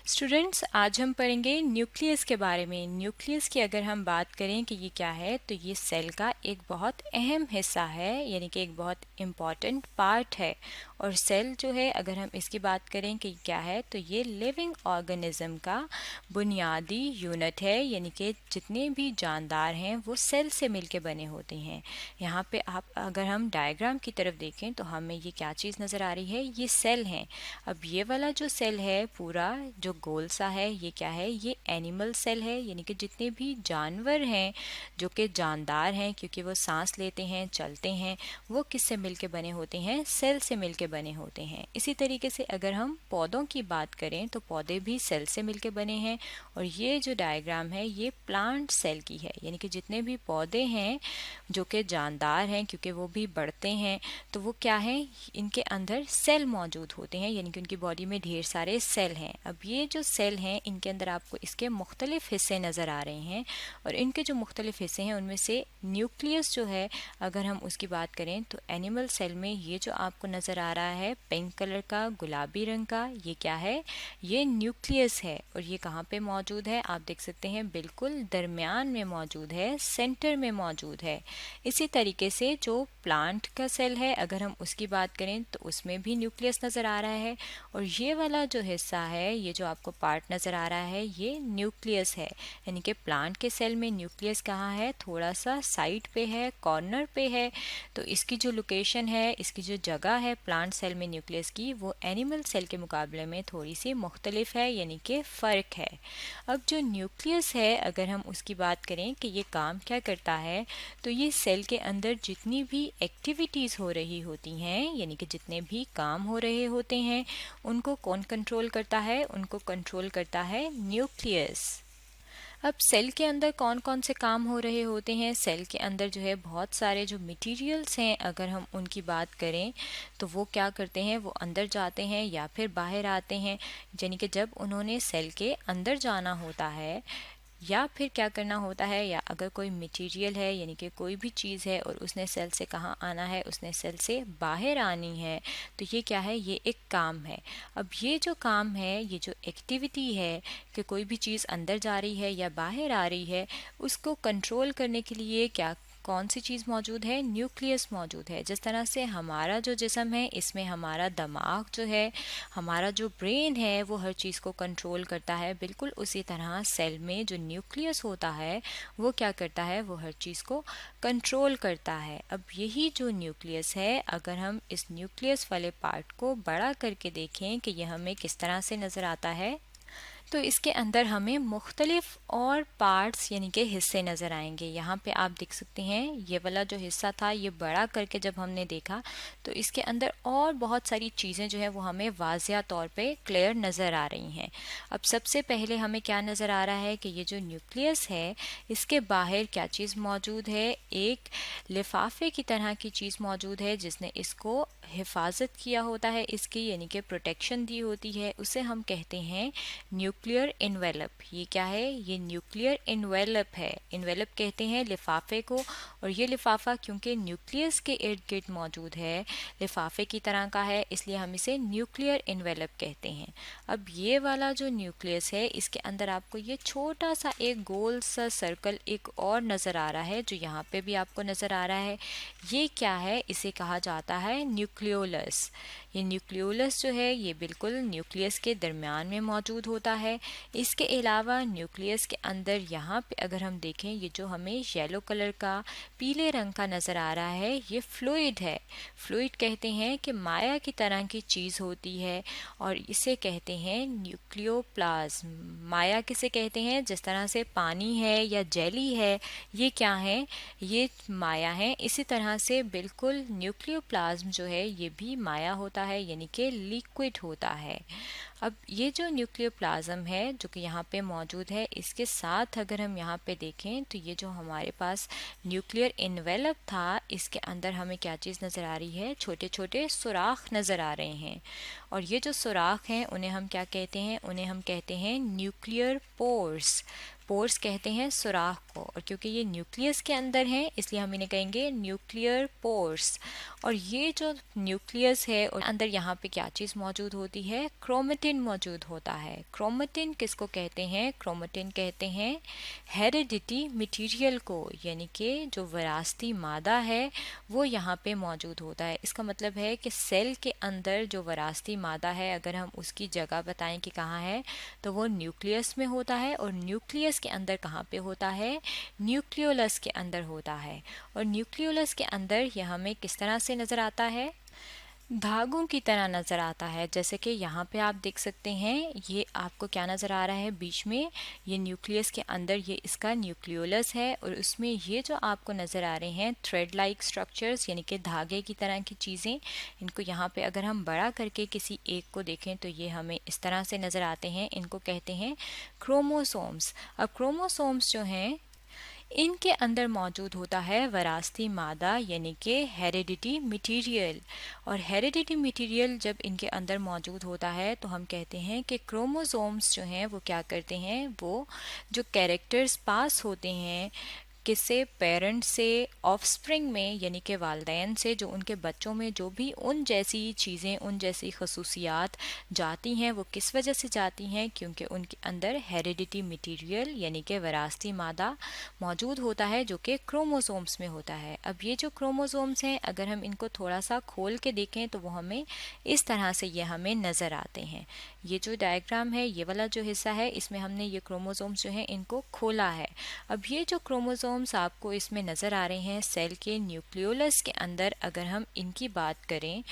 Students, आज हम पढ़ेंगे न्यूक्लियस के बारे में। न्यूक्लियस की अगर हम बात करें कि ये क्या है, तो ये सेल का एक बहुत अहम हिस्सा है, यानी कि एक बहुत इम्पॉर्टेंट पार्ट है। और सेल जो है, अगर हम इसकी बात करें कि क्या है, तो ये लिविंग ऑर्गेनिज्म का बुनियादी यूनिट है, यानी कि जितने भी जानदार हैं वो सेल से मिलके बने होते हैं। यहाँ पे आप अगर हम डायग्राम की तरफ देखें तो हमें ये क्या चीज़ नज़र आ रही है, ये सेल हैं। अब ये वाला जो सेल है पूरा जो गोल सा है, ये क्या है, ये एनिमल सेल है, यानी कि जितने भी जानवर हैं जो कि जानदार हैं, क्योंकि वो सांस लेते हैं, चलते हैं, वो किससे मिलके बने होते हैं, सेल से मिलके बने होते हैं। इसी तरीके से अगर हम पौधों की बात करें तो पौधे भी सेल से मिलके बने हैं। और ये जो डायग्राम है ये प्लांट सेल की है, यानी कि जितने भी पौधे हैं जो कि जानदार हैं, क्योंकि वो भी बढ़ते हैं, तो वो क्या है, इनके अंदर सेल मौजूद होते हैं, यानी कि उनकी बॉडी में ढेर सारे सेल हैं। अब ये जो सेल हैं, इनके अंदर आपको इसके मुख्तलिफ हिस्से नज़र आ रहे हैं। और इनके जो मुख्तलिफ हिस्से हैं उनमें से न्यूक्लियस जो है, अगर हम उसकी बात करें तो एनिमल सेल में ये जो आपको नज़र आ रहा है पिंक कलर का, गुलाबी रंग का, ये क्या है, ये न्यूक्लियस है। और ये कहाँ पे मौजूद है, आप देख सकते हैं बिल्कुल दरमियान में मौजूद है, सेंटर में मौजूद है। इसी तरीके से जो प्लांट का सेल है, अगर हम उसकी बात करें तो उसमें भी न्यूक्लियस नज़र आ रहा है। और ये वाला जो हिस्सा है, ये जो आपको पार्ट नज़र आ रहा है, ये न्यूक्लियस है। यानी कि प्लांट के सेल में न्यूक्लियस कहाँ है, थोड़ा सा साइड पे है, कॉर्नर पे है। तो इसकी जो लोकेशन है, इसकी जो जगह है प्लांट सेल में न्यूक्लियस की, वो एनिमल सेल के मुकाबले में थोड़ी सी मुख्तलिफ है, यानी कि फ़र्क है। अब जो न्यूक्लियस है, अगर हम उसकी बात करें कि ये काम क्या करता है, तो ये सेल के अंदर जितनी भी एक्टिविटीज़ हो रही होती हैं, यानी कि जितने भी काम हो रहे होते हैं, उनको कौन कंट्रोल करता है, उनको कंट्रोल करता है न्यूक्लियस। अब सेल के अंदर कौन कौन से काम हो रहे होते हैं, सेल के अंदर जो है बहुत सारे जो मटेरियल्स हैं, अगर हम उनकी बात करें तो वो क्या करते हैं, वो अंदर जाते हैं या फिर बाहर आते हैं। यानी कि जब उन्होंने सेल के अंदर जाना होता है या फिर क्या करना होता है, या अगर कोई मटेरियल है, यानी कि कोई भी चीज़ है और उसने सेल से कहाँ आना है, उसने सेल से बाहर आनी है, तो ये क्या है, ये एक काम है। अब ये जो काम है, ये जो एक्टिविटी है कि कोई भी चीज़ अंदर जा रही है या बाहर आ रही है, उसको कंट्रोल करने के लिए क्या कौन सी चीज़ मौजूद है, न्यूक्लियस मौजूद है। जिस तरह से हमारा जो जिस्म है, इसमें हमारा दिमाग जो है, हमारा जो ब्रेन है, वो हर चीज़ को कंट्रोल करता है, बिल्कुल उसी तरह सेल में जो न्यूक्लियस होता है वो क्या करता है, वो हर चीज़ को कंट्रोल करता है। अब यही जो न्यूक्लियस है, अगर हम इस न्यूक्लियस वाले पार्ट को बड़ा करके देखें कि यह हमें किस तरह से नज़र आता है, तो इसके अंदर हमें मुख्तलिफ और पार्ट्स यानी कि हिस्से नज़र आएंगे। यहाँ पे आप देख सकते हैं ये वाला जो हिस्सा था, ये बड़ा करके जब हमने देखा तो इसके अंदर और बहुत सारी चीज़ें जो है वो हमें वाज़िया तौर पे क्लियर नज़र आ रही हैं। अब सबसे पहले हमें क्या नज़र आ रहा है कि ये जो न्यूक्लियस है, इसके बाहर क्या चीज़ मौजूद है, एक लिफाफे की तरह की चीज़ मौजूद है जिसने इसको हिफाजत किया होता है, इसकी यानी कि प्रोटेक्शन दी होती है, उसे हम कहते हैं न्यूक्लियर इन्वेलप। ये क्या है, ये न्यूक्लियर इन्वेलप है। इन्वेलप कहते हैं लिफाफे को, और ये लिफाफा क्योंकि न्यूक्लियस के इर्द गिर्द मौजूद है, लिफाफे की तरह का है, इसलिए हम इसे न्यूक्लियर इन्वेलप कहते हैं। अब ये वाला जो न्यूक्लियस है, इसके अंदर आपको ये छोटा सा एक गोल सा सर्कल एक और नज़र आ रहा है, जो यहाँ पे भी आपको नज़र आ रहा है। ये क्या है, इसे कहा जाता है न्यूक्लियोलस। ये न्यूक्लियोलस जो है, ये बिल्कुल न्यूक्लियस के दरमियान में मौजूद होता है। इसके अलावा न्यूक्लियस के अंदर यहाँ पे अगर हम देखें, ये जो हमें येलो कलर का, पीले रंग का नज़र आ रहा है, ये फ्लूइड है। फ्लूइड कहते हैं कि माया की तरह की चीज़ होती है, और इसे कहते हैं न्यूक्लियोप्लाज्म। माया किसे कहते हैं, जिस तरह से पानी है या जेली है, ये क्या है, ये माया है। इसी तरह से बिल्कुल न्यूक्लियोप्लाज्म जो है, ये भी माया होता है, यानी कि लिक्विड होता है। अब ये जो न्यूक्लियोप्लाज्म है जो कि यहाँ पे मौजूद है, इसके साथ अगर हम यहाँ पे देखें तो ये जो हमारे पास न्यूक्लियर इन्वेलप था, इसके अंदर हमें क्या चीज़ नज़र आ रही है, छोटे छोटे सुराख नज़र आ रहे हैं। और ये जो सुराख हैं उन्हें हम क्या कहते हैं, उन्हें हम कहते हैं न्यूक्लियर पोर्स। पोर्स कहते हैं सुराख को, और क्योंकि ये न्यूक्लियस के अंदर हैं इसलिए हम इन्हें कहेंगे न्यूक्लियर पोर्स। और ये जो न्यूक्लियस है और अंदर यहाँ पे क्या चीज़ मौजूद होती है, क्रोमेटिन मौजूद होता है। क्रोमेटिन किसको कहते हैं, क्रोमेटिन कहते हैं हेरिडिटी मटेरियल को, यानी कि जो विरासती मादा है वो यहाँ पे मौजूद होता है। इसका मतलब है कि सेल के अंदर जो विरासती मादा है अगर हम उसकी जगह बताएं कि कहाँ है, तो वो न्यूक्लियस में होता है। और न्यूक्लियस के अंदर कहाँ पे होता है, न्यूक्लियोलस के अंदर होता है। और न्यूक्लियोलस के अंदर यह हमें किस तरह से नज़र आता है, धागों की तरह नज़र आता है। जैसे कि यहाँ पे आप देख सकते हैं, ये आपको क्या नज़र आ रहा है बीच में, ये न्यूक्लियस के अंदर ये इसका न्यूक्लियोलस है, और उसमें ये जो आपको नज़र आ रहे हैं थ्रेड लाइक स्ट्रक्चर्स, यानी कि धागे की तरह की चीज़ें, इनको यहाँ पे अगर हम बड़ा करके किसी एक को देखें तो ये हमें इस तरह से नज़र आते हैं। इनको कहते हैं क्रोमोसोम्स। अब क्रोमोसोम्स जो हैं इनके अंदर मौजूद होता है विरासती मादा, यानी कि हेरिडिटी मटेरियल। और हेरिडिटी मटेरियल जब इनके अंदर मौजूद होता है तो हम कहते हैं कि क्रोमोसोम्स जो हैं वो क्या करते हैं, वो जो कैरेक्टर्स पास होते हैं किससे, पेरेंट से ऑफस्प्रिंग में, यानी कि वालदैन से, जो उनके बच्चों में जो भी उन जैसी चीज़ें, उन जैसी खसूसियात जाती हैं वो किस वजह से जाती हैं, क्योंकि उनके अंदर हेरिडिटी मटेरियल यानी कि विरासती मादा मौजूद होता है जो कि क्रोमोसोम्स में होता है। अब ये जो क्रोमोसोम्स हैं अगर हम इनको थोड़ा सा खोल के देखें तो वो हमें इस तरह से ये हमें नज़र आते हैं। ये जो डायग्राम है, ये वाला जो हिस्सा है, इसमें हमने ये क्रोमोसोम्स जो हैं इनको खोला है। अब ये जो क्रोमोसोम्स आपको इसमें नज़र आ रहे हैं सेल के न्यूक्लियोलस के अंदर, अगर हम इनकी बात करें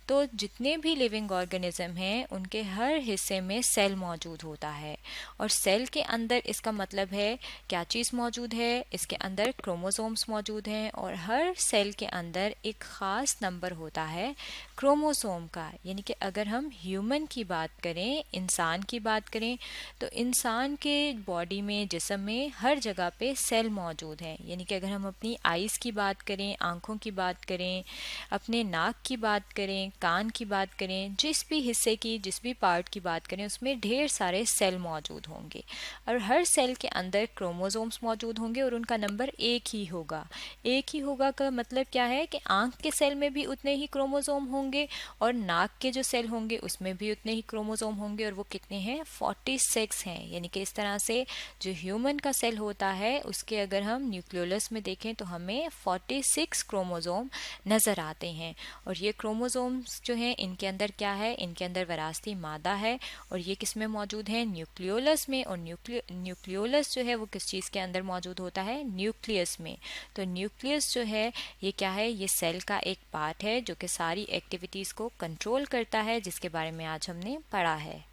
तो जितने भी लिविंग ऑर्गेनिज्म हैं उनके हर हिस्से में सेल मौजूद होता है। और सेल के अंदर इसका मतलब है क्या चीज़ मौजूद है, इसके अंदर क्रोमोसोम्स मौजूद हैं। और हर सेल के अंदर एक ख़ास नंबर होता है क्रोमोसोम का। यानी कि अगर हम ह्यूमन की बात करें, इंसान की बात करें, तो इंसान के बॉडी में, जिस्म में हर जगह पे सेल मौजूद हैं। यानी कि अगर हम अपनी आइज़ की बात करें, आँखों की बात करें, अपने नाक की बात करें, कान की बात करें, जिस भी हिस्से की, जिस भी पार्ट की बात करें, उसमें ढेर सारे सेल मौजूद होंगे। और हर सेल के अंदर क्रोमोसोम्स मौजूद होंगे और उनका नंबर एक ही होगा। एक ही होगा का मतलब क्या है कि आँख के सेल में भी उतने ही क्रोमोसोम होंगे और नाक के जो सेल होंगे उसमें भी उतने ही क्रोमोसोम होंगे। और वो कितने हैं, 46 हैं। यानी कि इस तरह से जो ह्यूमन का सेल होता है उसके अगर हम न्यूक्लियोलस में देखें तो हमें 46 क्रोमोसोम नज़र आते हैं। और ये क्रोमोसोम्स जो हैं इनके अंदर क्या है, इनके अंदर विरासती मादा है। और ये किस में मौजूद है, न्यूक्लियोलस में। और न्यूक्लियोलस जो है वो किस चीज़ के अंदर मौजूद होता है, न्यूक्लियस में। तो न्यूक्लियस जो है ये क्या है, ये सेल का एक पार्ट है जो कि सारी एक्टिविटीज़ को कंट्रोल करता है, जिसके बारे में आज हमने पढ़ा है।